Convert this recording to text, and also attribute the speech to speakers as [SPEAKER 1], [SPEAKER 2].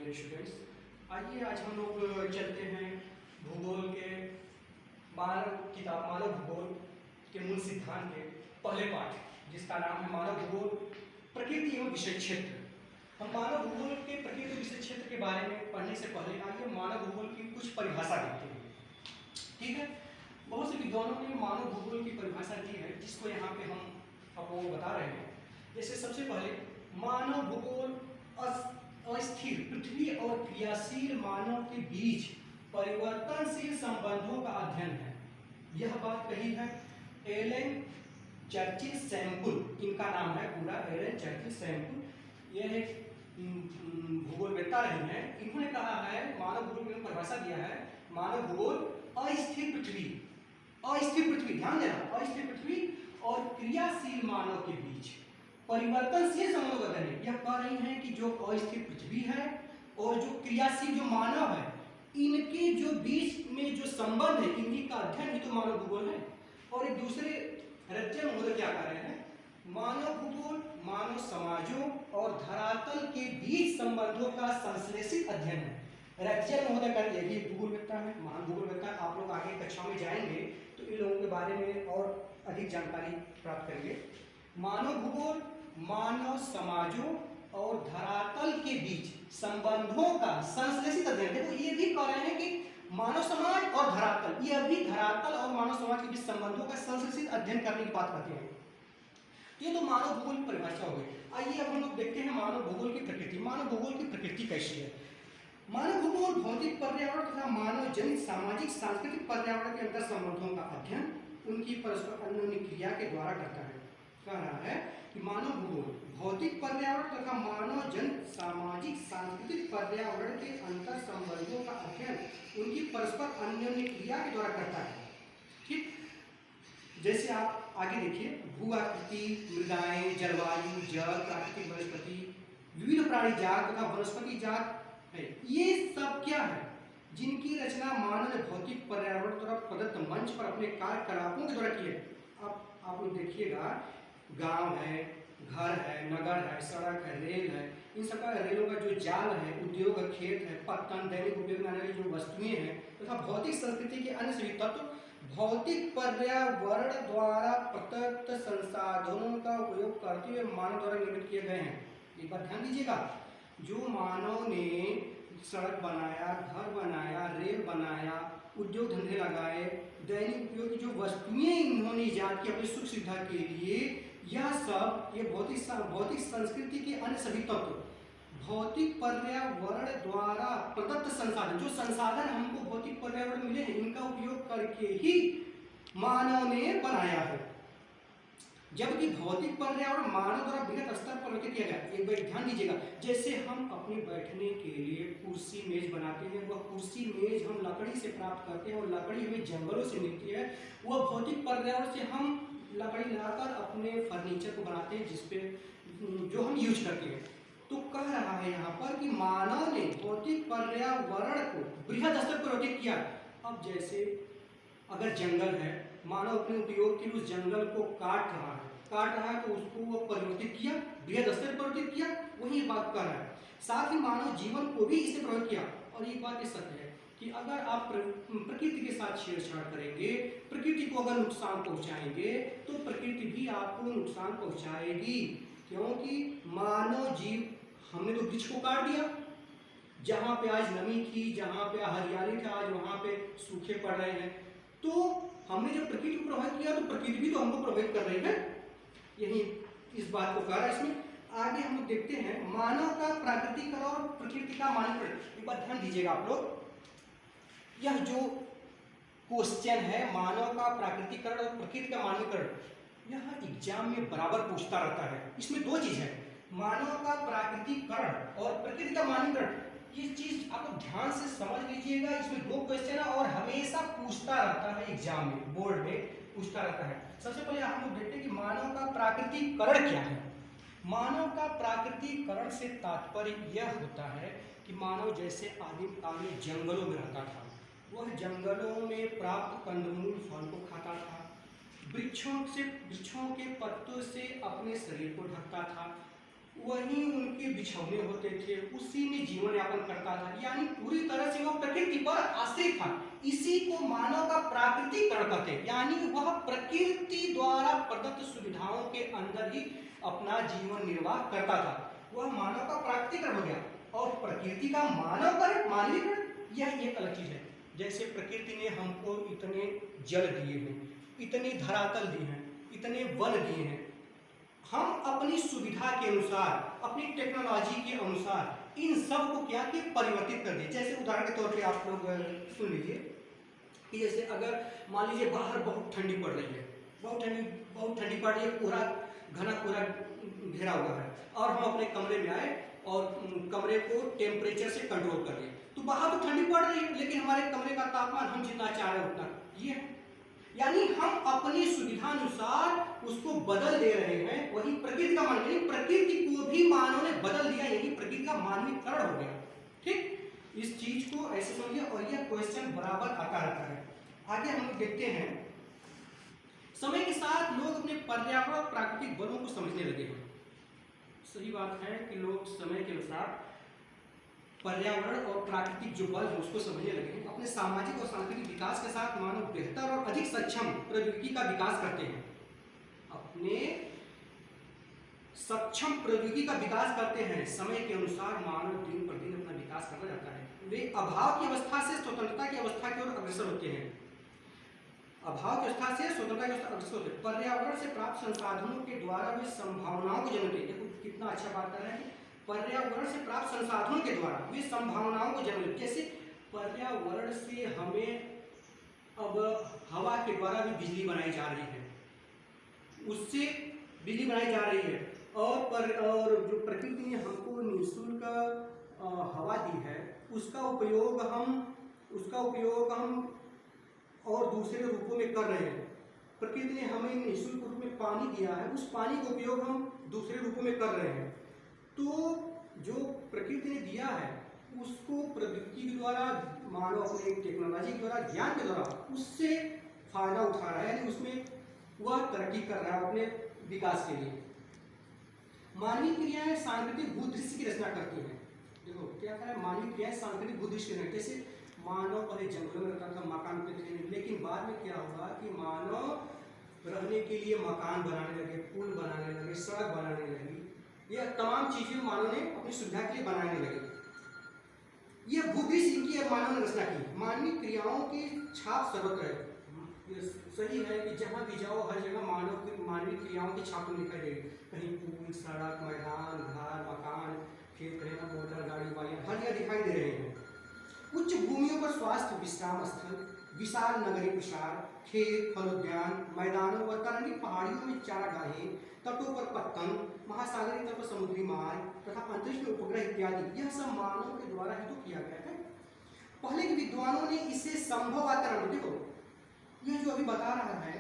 [SPEAKER 1] Dear students, आइए आज हम लोग चलते हैं भूगोल के मानव भूगोल के मूल सिद्धांत के पहले पाठ जिसका नाम है मानव भूगोल प्रकृति एवं विषय क्षेत्र। हम मानव भूगोल के प्रकृति विषय क्षेत्र के बारे में पढ़ने से पहले आइए मानव भूगोल की कुछ परिभाषा देखते हैं। ठीक है, बहुत से विद्वानों ने मानव भूगोल की परिभाषा दी है जिसको यहाँ पे हम आपको बता रहे हैं। जैसे सबसे पहले मानव भूगोल अस्थिर पृथ्वी और क्रियाशील मानव के बीच परिवर्तनशील संबंधों का अध्ययन है। यह बात कही है एलन चर्चिल सैम्पुल, इनका नाम है पूरा एलन चर्चिल सैम्पुल। यह एक भूगोलवेत्ता रहे हैं। इन्होंने कहा है मानव भूगोल में परिभाषा दिया है मानव भूगोल अस्थिर पृथ्वी ध्यान देना, अस्थिर पृथ्वी और क्रियाशील मानव के बीच परिवर्तनशील संबंधों का अध्ययन। यह कह रही हैं कि जो अस्थिर पृथ्वी है और जो क्रियाशील जो मानव है, इनके जो बीच में जो संबंध है, इन्हीं का अध्ययन ही तो मानव भूगोल है। और एक दूसरे रज्जन महोदय क्या कर रहे हैं, मानव भूगोल मानव समाजों और धरातल के बीच संबंधों का संश्लेषित अध्ययन है। रज्जन महोदय का यह भी भूगोलवेत्ता है, महान भूगोलवेत्ता। आप लोग आगे कक्षा में जाएंगे तो इन लोगों के बारे में और अधिक जानकारी प्राप्त करेंगे। मानव भूगोल मानव समाजों और धरातल के बीच संबंधों का संश्लेषित अध्ययन। देखो ये भी कह रहे हैं कि मानव समाज और धरातल, यह भी धरातल और मानव समाज के बीच संबंधों का संश्लेषित अध्ययन करने की बात करते हैं। ये तो मानव भूगोल की परिभाषा हो गई। आइए अब हम लोग देखते हैं मानव भूगोल की प्रकृति। मानव भूगोल की प्रकृति कैसी है? मानव भूगोल भौतिक पर्यावरण तथा मानव जनित सामाजिक सांस्कृतिक पर्यावरण के अंतर संबंधों का अध्ययन उनकी परस्पर अन्योन्य क्रिया के द्वारा करता है। कह रहा है कि मानव भूगोल भौतिक पर्यावरण तथा मानव जनित सामाजिक सांस्कृतिक पर्यावरण के अंतर संबंधों का अध्ययन उनकी परस्पर अन्योन्य क्रिया के द्वारा करता है। ठीक, जैसे आप आगे देखिए, भू आकृति, मृदाएं, जलवायु, जल, प्राकृतिक वनस्पति, विविध प्राणी जात तथा वनस्पति जात है। ये सब क्या है? जिनकी रचना मानव ने भौतिक पर्यावरण द्वारा प्रदत्त मंच पर अपने कार्यकलापों के द्वारा की है। अब आप लोग देखिएगा, गांव है, घर है, नगर है, सड़क है, रेल है, इन सब का रेलों का जो जाल है, उद्योग है, खेत है, पत्तन, दैनिक उपयोग में आने वाली जो वस्तुएं हैं तथा भौतिक संस्कृति के अन्य सभी तत्व भौतिक पर्यावरण द्वारा प्रदत्त संसाधनों का उपयोग करते हुए मानव द्वारा निर्मित किए गए हैं। एक बात ध्यान दीजिएगा, जो मानव ने सड़क बनाया, घर बनाया, रेल बनाया, उद्योग धंधे लगाए, दैनिक उपयोग की जो वस्तुएं इन्होंने ईजाद की अपनी सुख सुविधा के लिए, यह सब ये भौतिक संस्कृति के अन्य सभी तत्व भौतिक पर्यावरण द्वारा प्रदत्त संसाधन, जो संसाधन हमको भौतिक पर्यावरण मिले हैं, इनका उपयोग करके ही मानव ने बनाया है। जबकि भौतिक पर्यावरण मानव द्वारा बृहत स्तर पर विकसित किया गया। एक बार ध्यान दीजिएगा, जैसे हम अपने बैठने के लिए कुर्सी मेज बनाते हैं, वह कुर्सी मेज हम लकड़ी से प्राप्त करते हैं और लकड़ी हमें जंगलों से मिलती है। वह भौतिक पर्यावरण से हम लकड़ी लाकर अपने फर्नीचर को बनाते हैं, जिसपे जो हम यूज करते हैं। तो कह रहा है यहाँ पर कि मानव ने भौतिक पर्यावरण को बृहद स्तर पर विकसित किया। अब जैसे अगर जंगल है, मानव अपने उपयोग के लिए उस जंगल को काट रहा है तो उसको वो परिवर्तित किया, बृहद स्तर पर परिवर्तित किया, वही बात कर रहा है। साथ ही मानव जीवन को भी इसने प्रभावित किया। और ये बात सत्य है कि अगर आप प्रकृति के साथ छेड़छाड़ करेंगे, प्रकृति को अगर नुकसान पहुंचाएंगे, तो प्रकृति भी आपको नुकसान पहुंचाएगी। क्योंकि मानव जीव, हमने तो वृक्ष को काट दिया, जहां पे आज नमी थी, जहां पे हरियाली था, आज वहां पे सूखे पड़ रहे हैं। तो हमने जब प्रकृति को प्रभावित किया तो प्रकृति भी तो हमको प्रभावित कर रही है। यही इस बात को कहा है। इसमें आगे हम लोग देखते हैं मानव का प्राकृतिक और प्रकृति का मानकीकरण। एक बात ध्यान दीजिएगा आप लोग, यह जो क्वेश्चन है मानव का प्राकृतिकरण और प्रकृति का मानकीकरण, यह एग्जाम में बराबर पूछता रहता है। इसमें दो चीज है, मानव का प्राकृतिकरण और प्रकृति का मानकीकरण। ये चीज आप लोग ध्यान से समझ लीजिएगा। इसमें दो क्वेश्चन है और हमेशा पूछता रहता है, एग्जाम में, बोर्ड में पूछता रहता है। सबसे पहले हम लोग देखते हैं कि मानव का प्राकृतिकरण क्या है। मानव का प्राकृतिकरण से तात्पर्य यह होता है कि मानव जैसे आदिम काल में जंगलों में रहता था, वह जंगलों में प्राप्त कंदमूल फल को खाता था, वृक्षों के पत्तों से अपने शरीर को ढकता था, वहीं उनके बिछौने होते थे, उसी में जीवन यापन करता था, यानी पूरी तरह से वह प्रकृति पर आश्रित था। इसी को मानव का प्राकृतिकरण कहते हैं, यानी वह प्रकृति द्वारा प्रदत्त सुविधाओं के अंदर ही अपना जीवन निर्वाह करता था। वह मानव का प्राकृतिकरण हो गया। और प्रकृति का मानवीकरण यह एक अलग चीज है। जैसे प्रकृति ने हमको इतने जल दिए हैं, इतने धरातल दिए हैं, इतने वन दिए हैं, हम अपनी सुविधा के अनुसार, अपनी टेक्नोलॉजी के अनुसार इन सब को क्या कि परिवर्तित कर दिए। जैसे उदाहरण के तौर पे आप लोग सुन लीजिए कि जैसे अगर मान लीजिए बाहर बहुत ठंडी पड़ रही है, बहुत ठंडी पड़ रही है, पूरा घना पूरा घेरा हुआ है, और हम अपने कमरे में आए और कमरे को टेम्परेचर से कंट्रोल कर दिए, तो बाहर तो ठंडी पड़ रही है लेकिन हमारे कमरे का तापमान हम जितना चाह रहे हैं उतना ये है। यानी हम अपनी सुविधानुसार उसको बदल दे रहे हैं। वही प्रकृति का मानव, प्रकृति को भी मानव ने बदल दिया, यही प्रकृति का मानवीकरण हो गया। ठीक, इस चीज को ऐसे समझिए, और यह क्वेश्चन बराबर आता रहता है। आगे हम लोग देखते हैं, समय के साथ लोग अपने पर्यावरण और प्राकृतिक बलों को समझने लगे हैं। सही बात है कि लोग समय के अनुसार पर्यावरण और प्राकृतिक जो बल है उसको समझने लगे हैं। अपने सामाजिक और सांस्कृतिक विकास के साथ मानव बेहतर और अधिक सक्षम प्रौद्योगिकी का विकास करते हैं। अपने सक्षम प्रौद्योगिकी का विकास करते हैं। समय के अनुसार मानव दिन प्रतिदिन अपना विकास करता जाता है। वे अभाव की अवस्था से स्वतंत्रता की अवस्था की ओर अग्रसर होते हैं। अभाव की अवस्था से स्वतंत्रता की अवस्था अग्रसर होते हैं। पर्यावरण से प्राप्त संसाधनों के द्वारा वे संभावनाओं को जन्म देते हैं। देखो कितना अच्छा बात कर रहे हैं। पर्यावरण से प्राप्त संसाधनों के द्वारा वे संभावनाओं को जन्म देते हैं। जैसे पर्यावरण से हमें अब हवा के द्वारा भी बिजली बनाई जा रही है, उससे बिजली बनाई जा रही है, और जो प्रकृति ने हमको निःशुल्क हवा दी है उसका उपयोग हम और दूसरे रूपों में कर रहे हैं। प्रकृति ने हमें निःशुल्क रूप में पानी दिया है, उस पानी का उपयोग हम दूसरे रूपों में कर रहे हैं। तो जो प्रकृति ने दिया है उसको प्रौद्योगिकी के द्वारा, मानव अपने टेक्नोलॉजी के द्वारा, ज्ञान के द्वारा उससे फायदा उठा रहा है, यानी उसमें वह तरक्की कर रहा है अपने विकास के लिए। मानवीय क्रियाएं सांस्कृतिक भूदृश्य की रचना करती हैं। देखो क्या कह रहा है, मानवीय क्रियाएं सांस्कृतिक भूदृश्य की रचना। जैसे मानव पहले जंगलों में रहता था, मकान पे थे, लेकिन बाद में क्या हुआ कि मानव रहने के लिए मकान बनाने लगे, पुल बनाने लगे, सड़क बनाने लगी। यह तमाम चीजें मानव ने अपनी सुविधा के लिए बनाने लगे। यह भूदृश्य इनकी मानव ने रचना की। मानवीय क्रियाओं की छाप सर्वत्र है। ये सही है कि जहाँ भी जाओ हर जगह मानवीय क्रियाओं की छाप दिखाई देगी। कहीं पुल, सड़क, मैदान, घर, मकान, खेत, मोटर, गाड़ी, वाहन हर जगह दिखाई दे रहे हैं। उच्च भूमियों पर स्वास्थ्य विश्राम स्थल, विशाल नगरीय प्रसार, खेत, फलोद्यान, मैदानों पर तरंगी पहाड़ियों में चारागाहें, तटों पर पत्तन, महासागरीय तल पर समुद्री मार्ग तथा अंतरिक्ष में उपग्रह इत्यादि, यह सब मानव के द्वारा ही तो किया गया है। पहले के विद्वानों ने इसे संभव आकरण, देखो यह जो अभी बता रहा है